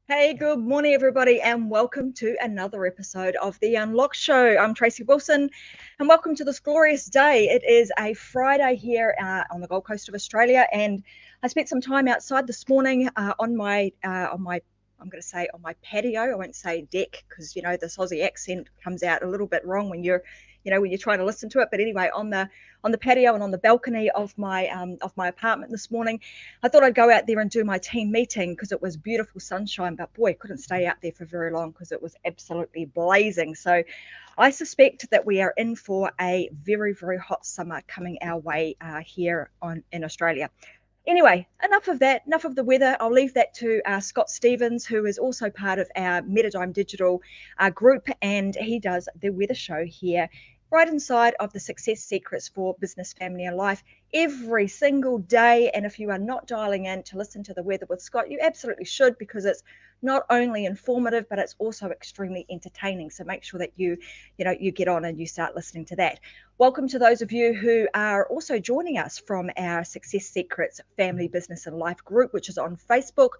Hey, good morning, everybody, and welcome to another episode of The Unlock Show. I'm Tracy Wilson, and welcome to this glorious day. It is a Friday here on the Gold Coast of Australia, and I spent some time outside this morning on my I'm going to say on my patio. I won't say deck because this Aussie accent comes out a little bit wrong when you're trying to listen to it. But anyway, on the patio and on the balcony of my apartment this morning. I thought I'd go out there and do my team meeting because it was beautiful sunshine, but boy, couldn't stay out there for very long because it was absolutely blazing. So I suspect that we are in for a very, very hot summer coming our way here in Australia. Anyway, enough of that, enough of the weather. I'll leave that to Scott Stevens, who is also part of our Metadime Digital group, and he does the weather show here right inside of the Success Secrets for Business, Family, and Life every single day. And if you are not dialing in to listen to the weather with Scott, you absolutely should, because it's not only informative, but it's also extremely entertaining. So make sure that you get on and you start listening to that. Welcome to those of you who are also joining us from our Success Secrets Family, Business and Life group, which is on Facebook.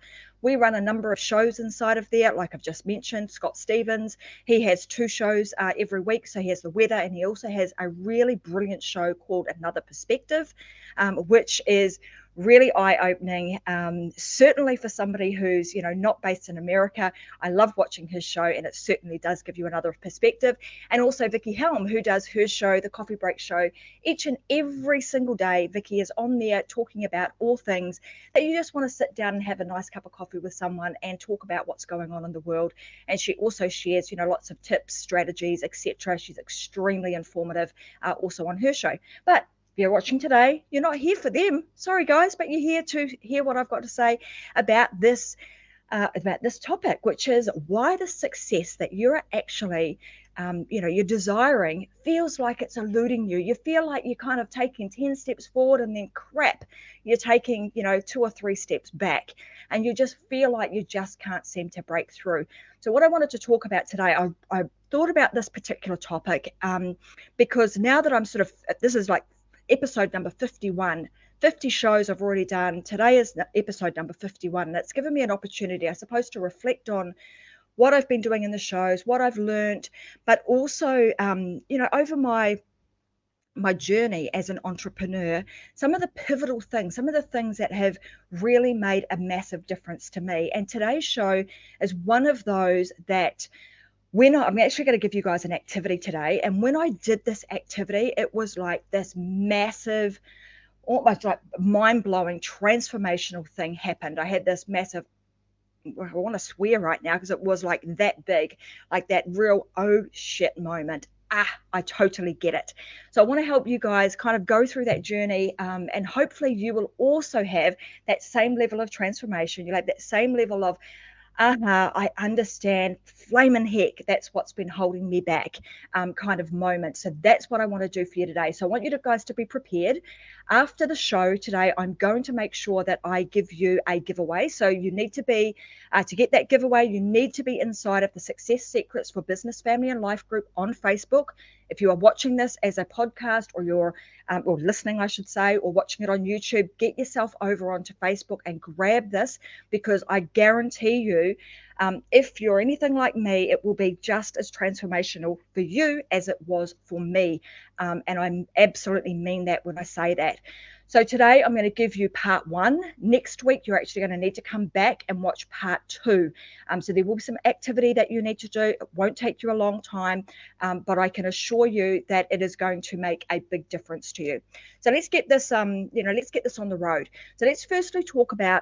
We run a number of shows inside of there, like I've just mentioned. Scott Stevens, he has 2 shows every week. So he has the weather, and he also has a really brilliant show called Another Perspective, which is really eye-opening, certainly for somebody who's not based in America. I love watching his show, and it certainly does give you another perspective. And also Vicky Helm, who does her show, the Coffee Break Show, each and every single day. Vicky is on there talking about all things that you just want to sit down and have a nice cup of coffee with someone and talk about what's going on in the world. And she also shares lots of tips, strategies, etc. She's extremely informative also on her show. But if you're watching today, you're not here for them. Sorry, guys, but you're here to hear what I've got to say about this topic, which is why the success that you're actually, you're desiring feels like it's eluding you. You feel like you're kind of taking 10 steps forward and then crap, you're taking, 2 or 3 steps back, and you just feel like you just can't seem to break through. So what I wanted to talk about today, I thought about this particular topic because now that this is like episode number 51. 50 shows I've already done. Today is episode number 51. And it's given me an opportunity, I suppose, to reflect on what I've been doing in the shows, what I've learned, but also, over my journey as an entrepreneur, some of the pivotal things, some of the things that have really made a massive difference to me. And today's show is one of those that I'm actually going to give you guys an activity today. And when I did this activity, it was like this massive, almost like mind-blowing, transformational thing happened. I had this massive, I want to swear right now because it was like that big, like that real, oh shit moment. I totally get it. So I want to help you guys kind of go through that journey, and hopefully you will also have that same level of transformation. You'll have that same level of I understand, flaming heck, that's what's been holding me back, kind of moment. So that's what I want to do for you today. So I want you guys to be prepared. After the show today, I'm going to make sure that I give you a giveaway. So you need to be, to get that giveaway, you need to be inside of the Success Secrets for Business, Family and Life group on Facebook. If you are watching this as a podcast, or you're or listening, I should say, or watching it on YouTube, get yourself over onto Facebook and grab this, because I guarantee you, if you're anything like me, it will be just as transformational for you as it was for me. And I absolutely mean that when I say that. So today I'm going to give you part 1. Next week, you're actually going to need to come back and watch part 2. So there will be some activity that you need to do. It won't take you a long time, but I can assure you that it is going to make a big difference to you. So let's get this, let's get this on the road. So let's firstly talk about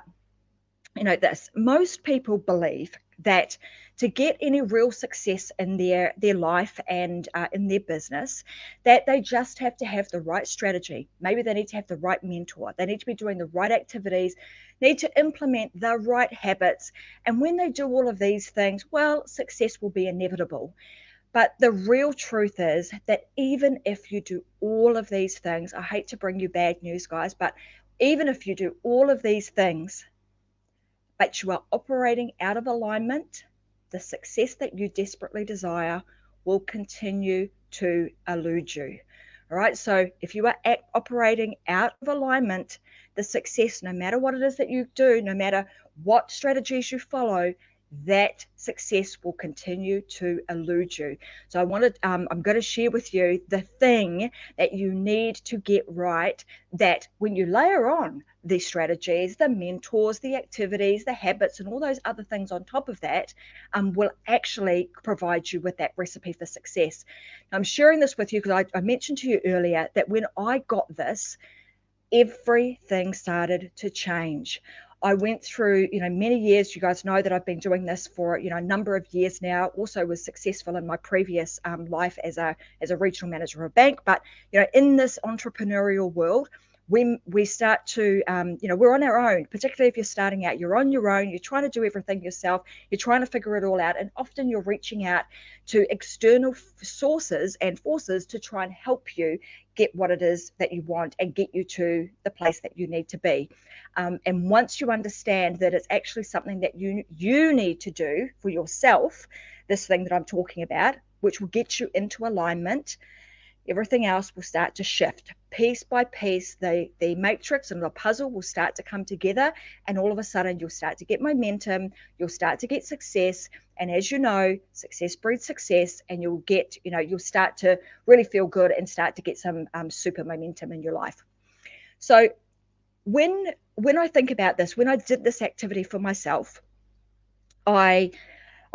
this. Most people believe that to get any real success in their life and in their business, that they just have to have the right strategy. Maybe they need to have the right mentor. They need to be doing the right activities, need to implement the right habits. And when they do all of these things, well, success will be inevitable. But the real truth is that even if you do all of these things, I hate to bring you bad news, guys, but even if you do all of these things, but you are operating out of alignment, the success that you desperately desire will continue to elude you. All right. So if you are operating out of alignment, the success, no matter what it is that you do, no matter what strategies you follow, that success will continue to elude you. So I'm going to share with you the thing that you need to get right, that when you layer on the strategies, the mentors, the activities, the habits, and all those other things on top of that, will actually provide you with that recipe for success. I'm sharing this with you because I mentioned to you earlier that when I got this, everything started to change. I went through, many years. You guys know that I've been doing this for, a number of years now. Also was successful in my previous life as a regional manager of a bank. But, in this entrepreneurial world, when we start to, we're on our own, particularly if you're starting out, you're on your own, you're trying to do everything yourself, you're trying to figure it all out. And often you're reaching out to external sources and forces to try and help you get what it is that you want and get you to the place that you need to be. And once you understand that it's actually something that you need to do for yourself, this thing that I'm talking about, which will get you into alignment, everything else will start to shift piece by piece. The matrix and the puzzle will start to come together, and all of a sudden you'll start to get momentum, you'll start to get success. And as you know, success breeds success, and you'll get, you'll start to really feel good and start to get some super momentum in your life. So when I think about this, when I did this activity for myself, I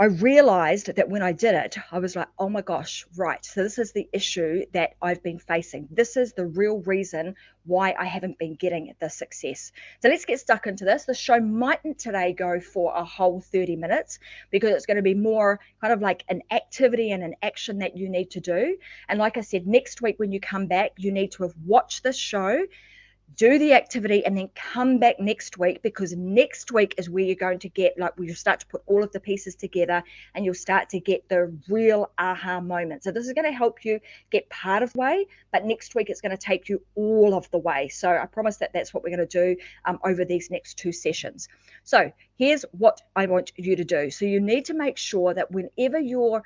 realized that when I did it, I was like, oh my gosh, right. So this is the issue that I've been facing. This is the real reason why I haven't been getting the success. So let's get stuck into this. The show mightn't today go for a whole 30 minutes because it's going to be more kind of like an activity and an action that you need to do. And like I said, next week when you come back, you need to have watched this show, do the activity, and then come back next week, because next week is where you're going to get, like, where you start to put all of the pieces together and you'll start to get the real aha moment. So this is going to help you get part of the way, but next week it's going to take you all of the way. So I promise that that's what we're going to do over these next 2 sessions. So here's what I want you to do. So you need to make sure that whenever you're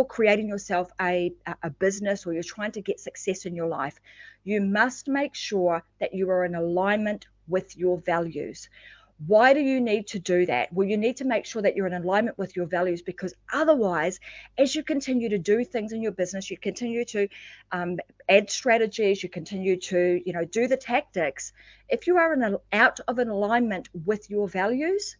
creating yourself a business, or you're trying to get success in your life, you must make sure that you are in alignment with your values. Why do you need to do that? Well, you need to make sure that you're in alignment with your values, because otherwise, as you continue to do things in your business, you continue to add strategies, you continue to, do the tactics. If you are out of an alignment with your values,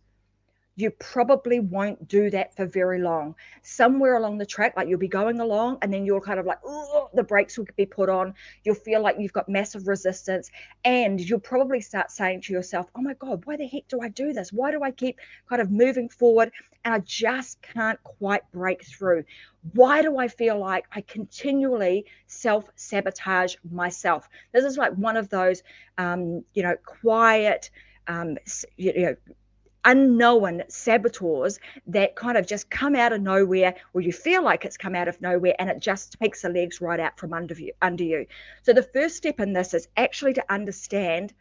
you probably won't do that for very long. Somewhere along the track, like, you'll be going along and then you'll kind of like, oh, the brakes will be put on. You'll feel like you've got massive resistance, and you'll probably start saying to yourself, oh my God, why the heck do I do this? Why do I keep kind of moving forward and I just can't quite break through? Why do I feel like I continually self-sabotage myself? This is like one of those, quiet, unknown saboteurs that kind of just come out of nowhere, or you feel like it's come out of nowhere, and it just takes the legs right out from under you. So the first step in this is actually to understand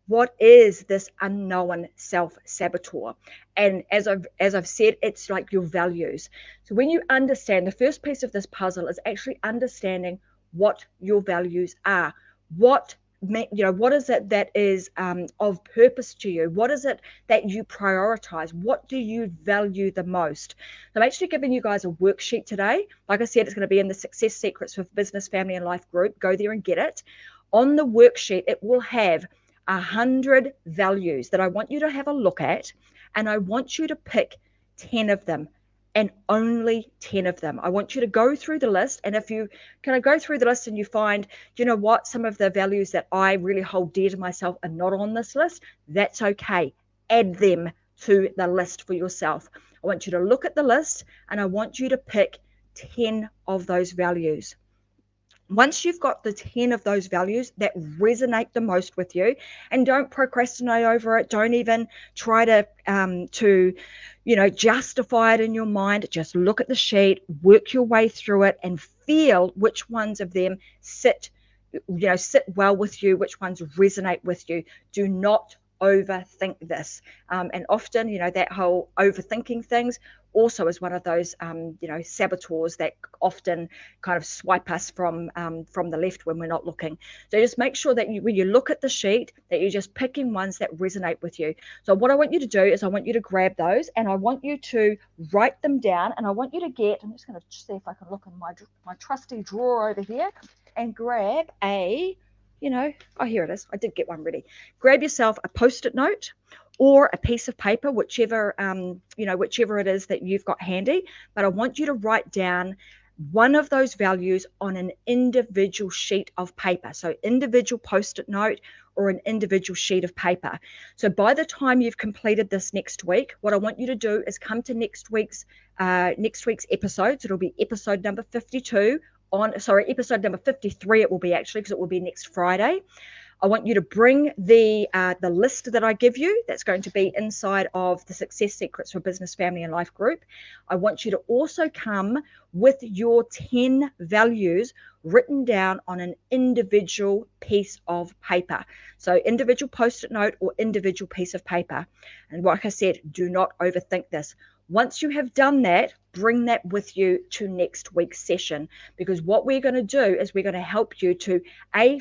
what is this unknown self-saboteur. And as I've said, it's like your values. So when you understand, the first piece of this puzzle is actually understanding what your values are. What is it that is of purpose to you? What is it that you prioritize? What do you value the most? So I'm actually giving you guys a worksheet today. Like I said, it's going to be in the Success Secrets for Business, Family and Life group. Go there and get it. On the worksheet, it will have 100 values that I want you to have a look at, and I want you to pick 10 of them, and only 10 of them. I want you to go through the list, and if you kind of go through the list and you find, you know what, some of the values that I really hold dear to myself are not on this list, that's okay. Add them to the list for yourself. I want you to look at the list, and I want you to pick 10 of those values. Once you've got the 10 of those values that resonate the most with you, and don't procrastinate over it, don't even try to justify it in your mind, just look at the sheet, work your way through it, and feel which ones of them sit well with you, which ones resonate with you. Do not overthink this. And often, that whole overthinking things also is one of those, saboteurs that often kind of swipe us from the left when we're not looking. So just make sure that when you look at the sheet, that you're just picking ones that resonate with you. So what I want you to do is I want you to grab those and I want you to write them down, and I want you to I'm just going to see if I can look in my trusty drawer over here and grab here it is. I did get one ready. Grab yourself a Post-it note or a piece of paper, whichever it is that you've got handy. But I want you to write down one of those values on an individual sheet of paper. So individual Post-it note or an individual sheet of paper. So by the time you've completed this next week, what I want you to do is come to next week's episode. So it'll be episode number 52 episode number 53 it will be, actually, because it will be next Friday. I want you to bring the list that I give you that's going to be inside of the Success Secrets for Business, Family and Life group. I want you to also come with your 10 values written down on an individual piece of paper. So individual Post-it note or individual piece of paper. And like I said, do not overthink this. Once you have done that, bring that with you to next week's session, because what we're going to do is we're going to help you to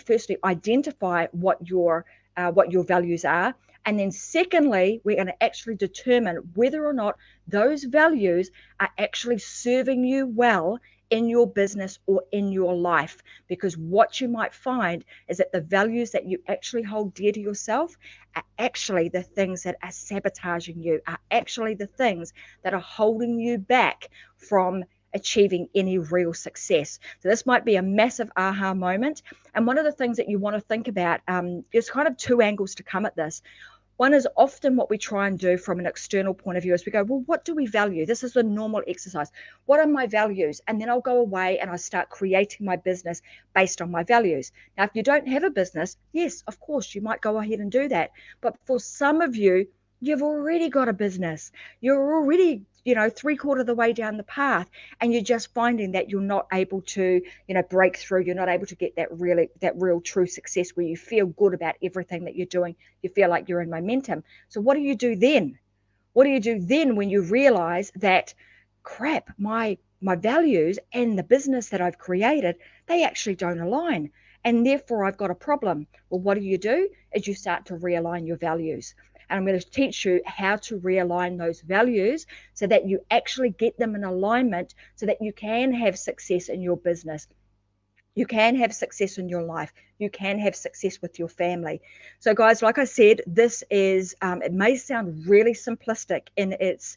firstly identify what your values are, and then secondly, we're going to actually determine whether or not those values are actually serving you well in your business or in your life. Because what you might find is that the values that you actually hold dear to yourself are actually the things that are sabotaging you, are actually the things that are holding you back from achieving any real success. So this might be a massive aha moment. And one of the things that you want to think about, there's kind of two angles to come at this. One is often what we try and do from an external point of view is we go, well, what do we value? This is a normal exercise. What are my values? And then I'll go away and I start creating my business based on my values. Now, if you don't have a business, yes, of course, you might go ahead and do that. But for some of you, you've already got a business. You're already, 3/4 of the way down the path, and you're just finding that you're not able to, break through. You're not able to get that real true success where you feel good about everything that you're doing. You feel like you're in momentum. So what do you do then? What do you do then when you realize that, crap, my values and the business that I've created, they actually don't align, and therefore I've got a problem? Well, what do? Is you start to realign your values. And I'm going to teach you how to realign those values so that you actually get them in alignment so that you can have success in your business. You can have success in your life. You can have success with your family. So guys, like I said, this is, it may sound really simplistic in its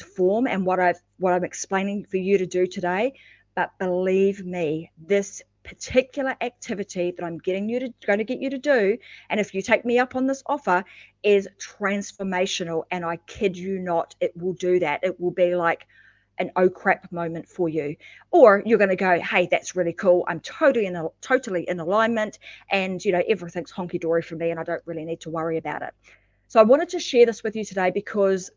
form and what I'm explaining for you to do today, but believe me, this particular activity that I'm going to get you to do, and if you take me up on this offer, is transformational. And I kid you not, it will do that. It will be like an oh crap moment for you. Or you're going to go, hey, that's really cool. I'm totally in alignment, and everything's honky dory for me and I don't really need to worry about it. So I wanted to share this with you today because,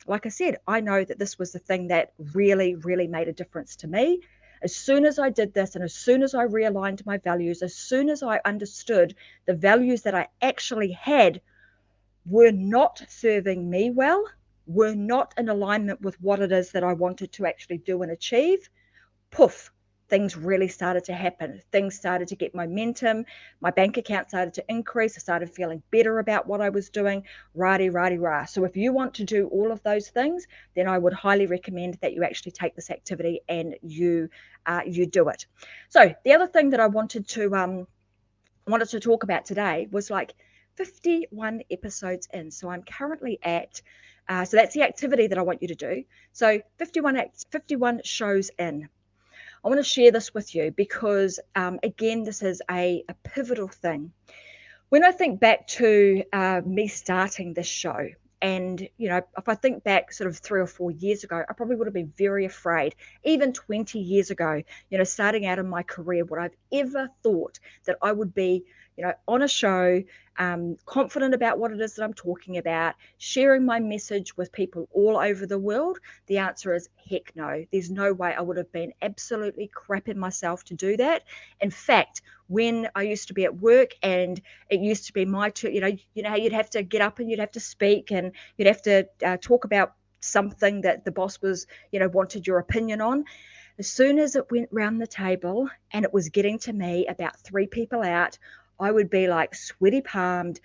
like I said, I know that this was the thing that really, really made a difference to me. As soon as I did this, and as soon as I realigned my values, as soon as I understood the values that I actually had were not serving me well, were not in alignment with what it is that I wanted to actually do and achieve, poof, things really started to happen. Things started to get momentum. My bank account started to increase. I started feeling better about what I was doing. Rah. So if you want to do all of those things, then I would highly recommend that you actually take this activity and you do it. So the other thing that I wanted to talk about today was like 51 episodes in. So I'm currently at, so that's the activity that I want you to do. So 51 shows in. I want to share this with you because, again, this is a pivotal thing. When I think back to me starting this show, and, if I think back sort of 3 or 4 years ago, I probably would have been very afraid. Even 20 years ago, starting out in my career, would I've ever thought that I would be on a show, confident about what it is that I'm talking about, sharing my message with people all over the world? The answer is heck no. There's no way. I would have been absolutely crapping myself to do that. In fact, when I used to be at work and it used to be my turn, how you'd have to get up and you'd have to speak and you'd have to talk about something that the boss was, wanted your opinion on. As soon as it went round the table and it was getting to me, about 3 people out, I would be like sweaty palmed,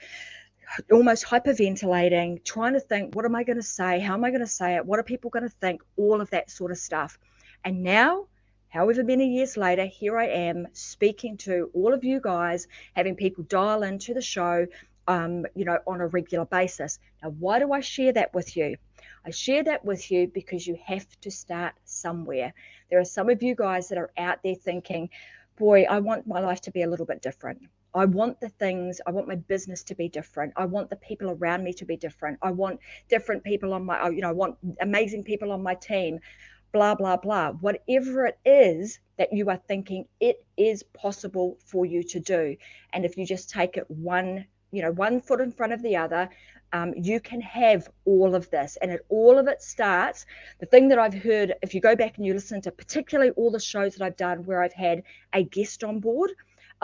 almost hyperventilating, trying to think, what am I going to say? How am I going to say it? What are people going to think? All of that sort of stuff. And now, however many years later, here I am speaking to all of you guys, having people dial into the show, on a regular basis. Now, why do I share that with you? I share that with you because you have to start somewhere. There are some of you guys that are out there thinking, boy, I want my life to be a little bit different. I want my business to be different. I want the people around me to be different. I want different people I want amazing people on my team, blah, blah, blah. Whatever it is that you are thinking, it is possible for you to do. And if you just take it one foot in front of the other, you can have all of this. And all of it starts, the thing that I've heard, if you go back and you listen to particularly all the shows that I've done where I've had a guest on board,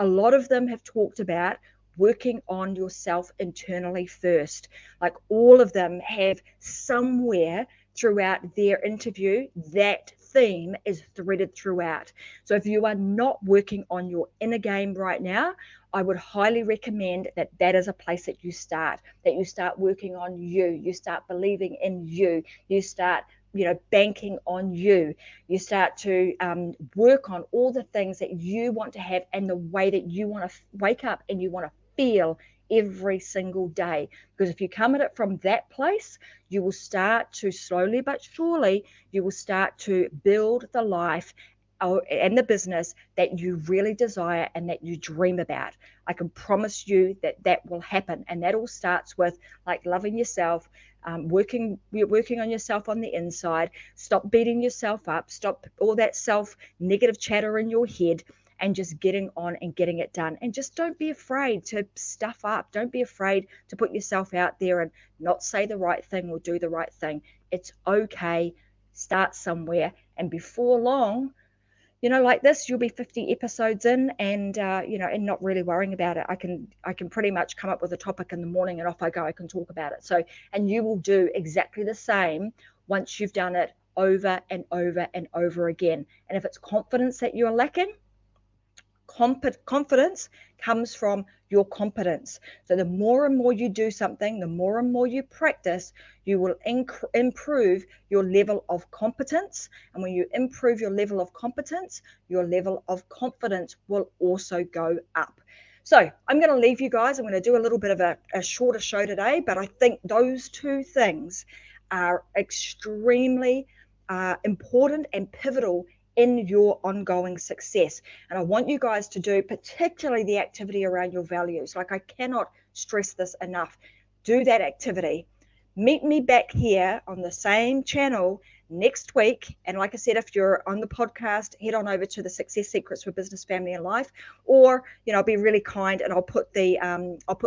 a lot of them have talked about working on yourself internally first. Like all of them have somewhere throughout their interview, that theme is threaded throughout. So if you are not working on your inner game right now, I would highly recommend that is a place that you start working on you. You start believing in you. You start banking on you. You start to work on all the things that you want to have and the way that you want to wake up and you want to feel every single day. Because if you come at it from that place, you will start to slowly but surely, you will start to build the life and the business that you really desire and that you dream about. I can promise you that will happen. And that all starts with like loving yourself, working on yourself on the inside. Stop beating yourself up. Stop all that self-negative chatter in your head and just getting on and getting it done. And just don't be afraid to stuff up. Don't be afraid to put yourself out there and not say the right thing or do the right thing. It's okay. Start somewhere. And before long, like this, you'll be 50 episodes in and, and not really worrying about it. I can pretty much come up with a topic in the morning and off I go. I can talk about it. So, and you will do exactly the same once you've done it over and over and over again. And if it's confidence that you're lacking, confidence comes from your competence. So the more and more you do something, the more and more you practice, you will improve your level of competence. And when you improve your level of competence, your level of confidence will also go up. So I'm going to leave you guys. I'm going to do a little bit of a shorter show today, but I think those two things are extremely important and pivotal in your ongoing success. And I want you guys to do particularly the activity around your values. Like I cannot stress this enough. Do that activity. Meet me back here on the same channel next week. And like I said, if you're on the podcast, head on over to the Success Secrets for Business, Family and Life, or I'll be really kind and I'll put the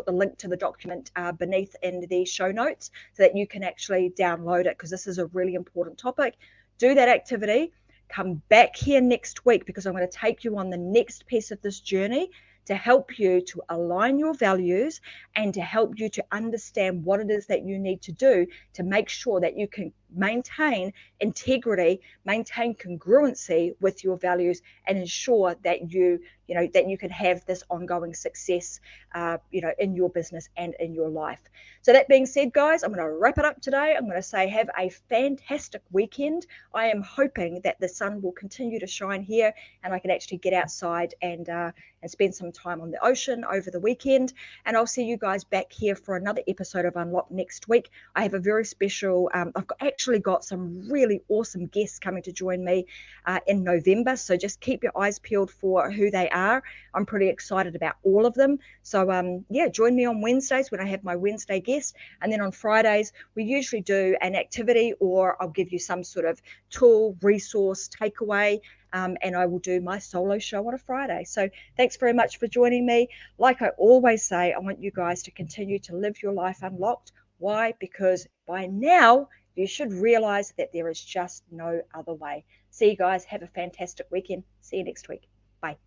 link to the document beneath in the show notes so that you can actually download it, because this is a really important topic. Do that activity. Come back here next week, because I'm going to take you on the next piece of this journey to help you to align your values and to help you to understand what it is that you need to do to make sure that you can maintain integrity, maintain congruency with your values, and ensure that you can have this ongoing success, in your business and in your life. So that being said, guys, I'm going to wrap it up today. I'm going to say have a fantastic weekend. I am hoping that the sun will continue to shine here and I can actually get outside and spend some time on the ocean over the weekend. And I'll see you guys back here for another episode of Unlock next week. I have a very special, I've actually got some really awesome guests coming to join me in November. So just keep your eyes peeled for who they are. I'm pretty excited about all of them. So join me on Wednesdays when I have my Wednesday guest. And then on Fridays, we usually do an activity, or I'll give you some sort of tool, resource, takeaway and I will do my solo show on a Friday. So thanks very much for joining me. Like I always say, I want you guys to continue to live your life unlocked. Why? Because by now you should realize that there is just no other way. See you guys. Have a fantastic weekend. See you next week. Bye.